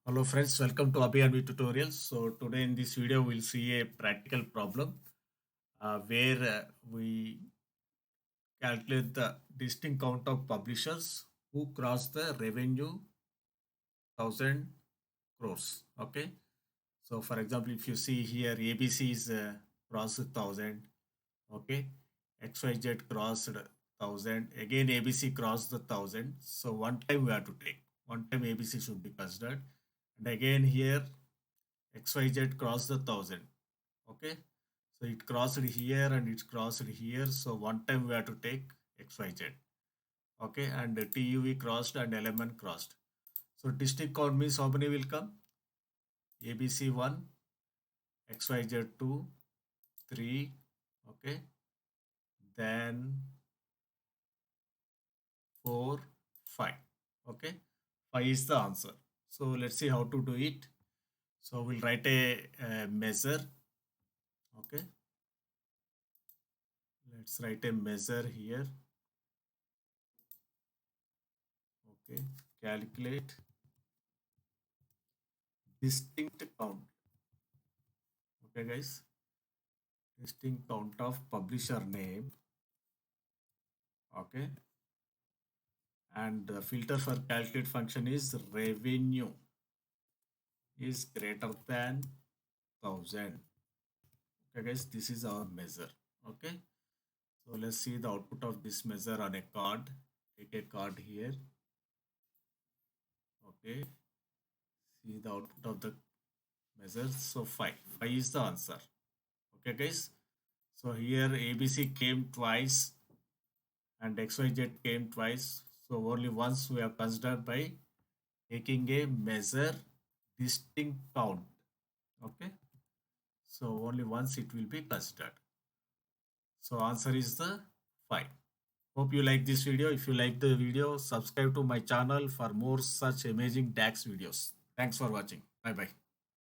Hello friends, welcome to Abhi tutorials. So today in this video we'll see a practical problem where we calculate the distinct count of publishers who cross the revenue 1000 crores. Okay. So for example, if you see here ABC is crossed 1000. Okay. XYZ crossed 1000. Again ABC crossed the 1000. So one time we have to take. One time ABC should be considered. And again here XYZ crossed the 1000. Okay, so it crossed here and it crossed here, so one time we have to take XYZ. Okay, and TUV crossed and LMN crossed. So distinct count means how many will come? ABC 1, XYZ 2, 3. Okay, then 4, 5. Okay, 5 is the answer. So let's see how to do it. So we'll write a measure. Okay, let's write a measure here. Okay, calculate distinct count. Okay guys, distinct count of publisher name. Okay, and the filter for calculate function is revenue is greater than 1000. Okay guys, this is our measure. Okay, so let's see the output of this measure on a card. Take a card here. Okay, see the output of the measure. So 5 is the answer. Okay guys, so here ABC came twice and XYZ came twice. So only once we have considered by taking a measure distinct count. Okay, so only once it will be considered. So answer is the 5. Hope you like this video. If you like the video, subscribe to my channel for more such amazing DAX videos. Thanks for watching. Bye bye.